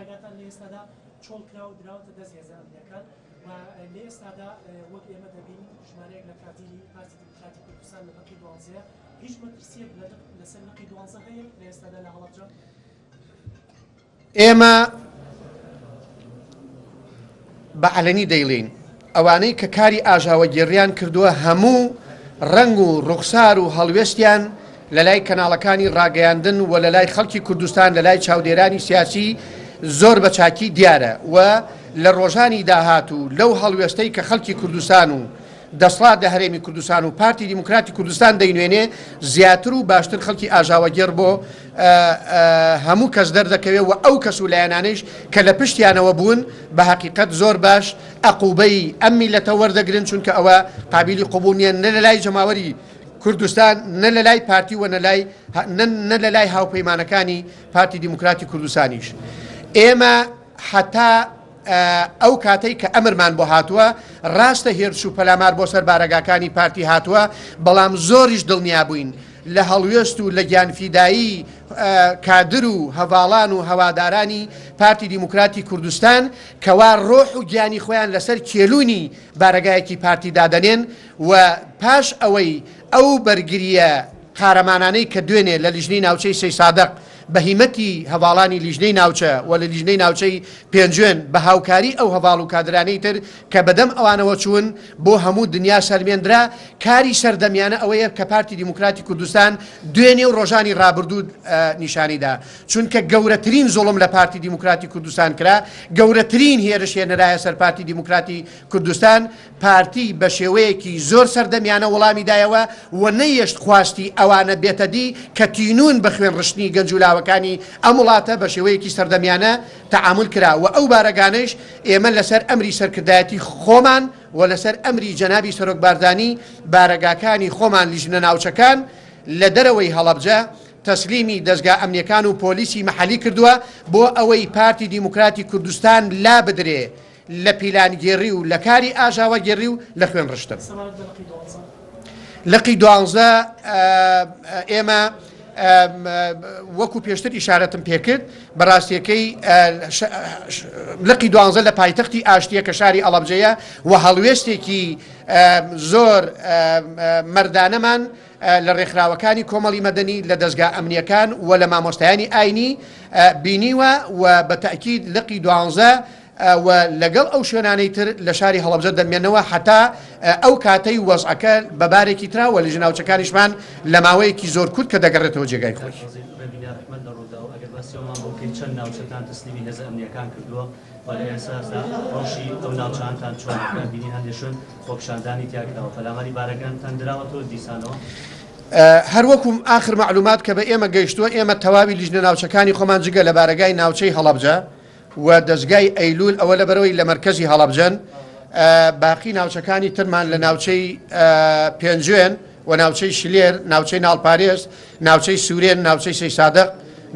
ئاگاتان لە ئێستادا چۆڵ کرا و دراوەتە دەست هێزە ئەمنیەکان و لە ئێستادا وەک ئێمە دەبینین ژمارەیەک لە کادری پارتی دیموکراتی کوردستان لە لقی 12 هیچ مەترسیەک لەسەر لقی 12 هەیە لە ئێستادا لە هەڵەبجە. ئێمە بە عەلەنی دەیڵێن ئەوانەی کە کاری ئاژاوەگێڕیان کردووە هەموو ڕنگ و ڕوخسار و هەڵوێستیان لە لای کەناڵەکانی ڕاگەیاندن و لە لای خەڵکی کوردستان لە لای چاودێرانی سیاسی زۆر بە چاکی دیارە و لە ڕۆژانی داهاتوو لەو هەڵوێستەی کە خەڵکی کوردستان و دەسڵات لە هەرێمی کوردستان و پارتی دیموکراتی کوردستان دەینوێنێ زیاتر و باشتر خەڵکی ئاژاوەگێڕ بۆ هەموو کەس دەردەکەوێت و ئەو کەس و لایەنانەیش کە لە پشتیانەوە بوون بە حەقیقەت زۆر باش عقوبەی ئەم میلەتە وەردەگرن چونکە ئەوە قابلی قبول نییە نە لە لای جەماوەری کوردستان نە لە لای پارتی و نە لە لای هاوپەیمانەکانی پارتی دیموکراتی کوردستانیش. ئێمە حتا ئەو کاتەی کە ئەمرمان بۆ هاتووە ڕاستە هێرش و پەلامار بۆ سەر بارەگاکانی پارتی هاتووە بەڵام زۆریش دڵنیا بووین لە هەڵوێست و لە گیانفیدایی کادر و هەواڵان و هەوادارانی پارتی دیموکراتی کوردستان کەوا ڕۆح و گیانی خۆیان لەسەر کێلوونی بارەگایەکی پارتی دادەنێن و پاش ئەوەی ئەو بەرگریە قارەمانانەی کە دوێنێ لە لیژنەی ناوچەی سەی سادق بەهیمەتی هەواڵانی لیژنەی ناوچە و لە لیژنەی ناوچەی پێنجوێن بە هاوکاری ئەو هەواڵ و کادرانەی تر کە بەدەم ئەوانەوە چوون بۆ هەموو دنیا سەلمێنرا کاری سەردەمیانە ئەوەیە کە پارتی دیموکراتی کوردستان دوێنێ و ڕۆژانی ڕابردوو نیشانیدا چونکە گەورەترین زوڵم لە پارتی دیموکراتی کوردستان کرا گەورەترین هێرش هێنەرایە سەر پارتی دیموکراتی کوردستان پارتی بە شێوەیەکی زۆر سەردەمیانە وەڵامی دایەوە و نەیەشت خواستی ئەوانە بێتە دی کە تینون بە خوێن ڕشتنی گەنج و لاوەکانی ئەم وڵاتە بە شێوەیەکی سەردەمیانە تەعامل کرا و ئەو بارەگانەش ئێمە لەسەر ئەمری سەرکردایەتی خۆمان و لەسەر ئەمری جەنابی سەرۆک باردانی بارەگاکانی خۆمان لیژنە ناوچەکان لە دەرەوەی هەڵەبجە تەسلیمی دەستگا ئەمنیەکان و پۆلیسی مەحەلی کردووە بۆ ئەوەی پارتی دیموکراتی کوردستان لا بدرێ لە پیلانگێڕی و لە کاری ئاژاوەگێڕی و لە خوێن ڕشتن. لقی 12 ئێمە وەکو پێشتر ئیشارەتم پێکرد بەڕاستیەکەی لقی 12 لە پایتەختی ئاشتیە کە شاری ئەڵەبجەیە و هەڵوێستێکی زۆر مەردانەمان لە ڕێکخراوەکانی کۆمەڵی مەدەنی لە دەستگا ئەمنیەکان و لە مامۆستایانی ئاینی بینیوە و بە تەئکید لقی 12 و لەگەڵ ئەو شوێنانەی تر لە شاری هەڵەبجە دەمێنەوە حتا ئەو کاتەی وەزعەکە بەبارێکی تراوە لە ژناوچەکانیشمان لە ماوەیەکی زۆر کورت کە دەگەڕێتەوە جێگای خۆی. چەند ناوچەکان تەسلیمی هێزە ئەمنیەکان کردووە و لە ئێستادا ڕۆژی ئەو ناوچانتان چۆن بینی هەندێشن خۆپیشاندانی تیاکراوە پەلاماری بارەکانتان دراوەتەوە دیسانەوە. هەروەکو آخر معلومات کە بە ئێمە گەیشتووە ئێمە تەواوی لیژنە ناوچەکانی خۆمان جگە لە بارەگای ناوچەی هەڵەبجە و دەستگای ئەیلول ئەوە لە بەرەوەی لە مەرکەزی هەڵەبجەن باقی ناوچەکانی ترمان لە ناوچەی پێنجوێن و ناوچەی شلێر ناوچەی ناڵپارێز ناوچەی سوورێن ناوچەی سەی سادق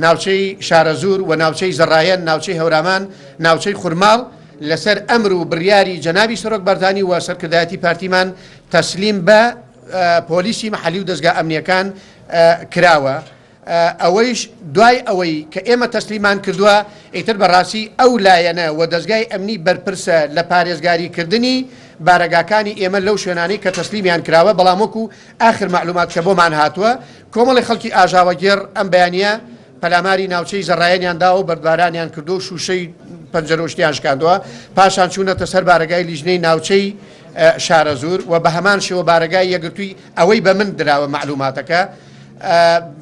ناوچەی شارەزور و ناوچەی زەڕایەن ناوچەی هەورامان ناوچەی خورماڵ لەسەر ئەمر و بڕیاری جەنابی سەرۆک بەردانی و سەرکردایەتی پارتیمان تەسلیم بە پۆلیسی مەحەلی و دەستگا ئەمنیەکان کراوە. ئەوەیش دوای ئەوەی کە ئێمە تەسلیمان کردووە ئیتر بەڕاستی ئەو لایەنە و دەستگای ئەمنی بەرپرسە لە پارێزگاریکردنی بارەگاکانی ئێمە لەو شوێنانەی کە تەسلیمیان کراوە بەڵام وەکو آخر معلومات کە بۆمان هاتووە کۆمەڵی خەڵکی ئاژاوەگێڕ ئەم بەیانیە پەلاماری ناوچەی زەڕایەنیان دا و بەردبارانیان کردو و شوشەی پەنجەرۆشتیان شکاندووە پاشان چوونەتە سەر بارەگای لیژنەی ناوچەی شارەزور و بە هەمان شێوە بارەگای یەکگرتووی ئەوەی بە من دراوە معلوماتەکە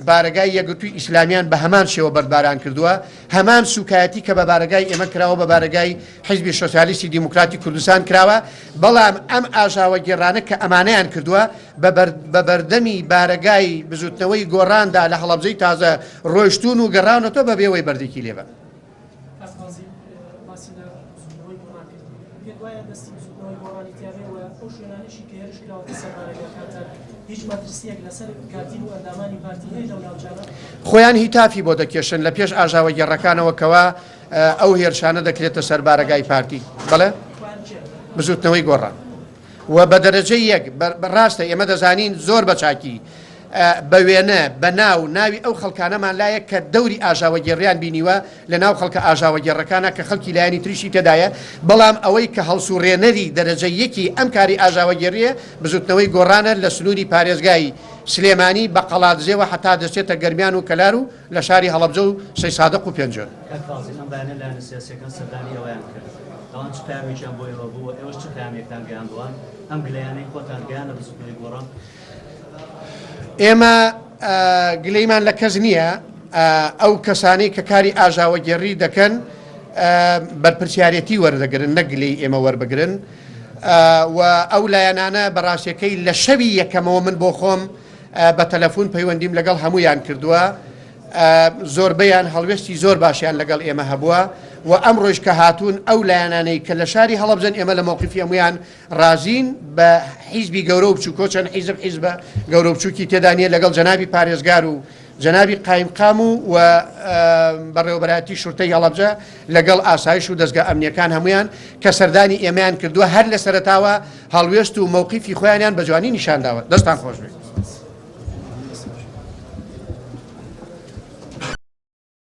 بارەگای یەکگرتووی ئیسلامیان بە هەمان شێوە بەردباران کردووە هەمان سوکایەتی کە بە بارەگای ئێمە کراوە بە بارەگای حیزبی سۆسیالیستی دیموکراتی کوردستان کراوە بەڵام ئەم ئاژاوەگێڕانە کە ئەمانەیان کردووە بە بەردەمی بارەگای بزوتنەوەی گۆڕاندا لە هەڵەبجەی تازە ڕۆیشتون و گەڕاونەوە بە بێوەی بەردێکی لێبە. خۆیان هیتافی بۆ دەکێشن لە پێش ئاژاوەگێڕەکانەوە کەوا ئەو هێرشانە دەکرێتە سەر بارەگای پارتی بەڵێ بزوتنەوەی گۆڕان و بە دەرەجەی یەک بەڕاستە ئێمە دەزانین زۆر بەچاکی بە وێنە بە ناوی ئەو خەڵکانەمان لایە کە دەوری ئاژاوەگێڕیان بینیوە لە ناو خەڵکە ئاژاوەگێڕەکانە کە خەڵکی لایەنی تریشی تێدایە بەڵام ئەوەی کە هەڵسوڕێنەری دەرەجە یەکی ئەم کاری ئاژاوەگێڕیە بزوتنەوەی گۆڕانە لە سنووری پارێزگای سلێمانی بە قەڵاتزێوە حتا دەچێتە گەرمیان و کەلار و لە شاری هەڵەبجە و سەی سادق و پێنجۆن. ئەم بەیانە لایەنە سیاسیەکان سەردانی ئەویان کرد ئەوان چ پامێکیان بۆ ئێوە بووە ئێوەش چ پامێکتان گەیاندووە ئەم گلەیانەی خۆتان گەیانە بزوتنەوەی گۆڕان؟ ئێمە گلەیمان لە کەس نییە ئەو کەسانەی کە کاری ئاژاوەگێڕی دەکەن بەرپرسیارەتی وەردەگرن نەگلەی ئێمە وەربگرن و ئەو لایەنانە بەڕاستیەکەی لە شەوی یەکەمەوە من بۆ خۆم بە تەلەفۆن پەیوەندیم لەگەڵ هەمویان کردووە زۆربەیان هەڵوێستی زۆر باشیان لەگەڵ ئێمە هەبووە و ئەم ڕۆژ کە هاتوون ئەو لایەنانەی کە لە شاری هەڵەبجەن ئێمە لە مووقیفی هەمویان رازین بە حیزبی گەورە و بچووکۆ چەند حیزبە گەورە و بچووکی تێدانیە لەگەڵ جەنابی پارێزگار و جەنابی قایمقام و بەڕێوەبەرایەتی شورتەی هەڵەبجە لەگەڵ ئاسایش و دەستگا ئەمنیەکان هەمویان کە سەردانی ئێمەیان کردووە هەر لە سەرەتاوە هەڵوێست و مووقیفی خۆیانیان بە جوانی نیشانداوە. دەستان خۆش بێت.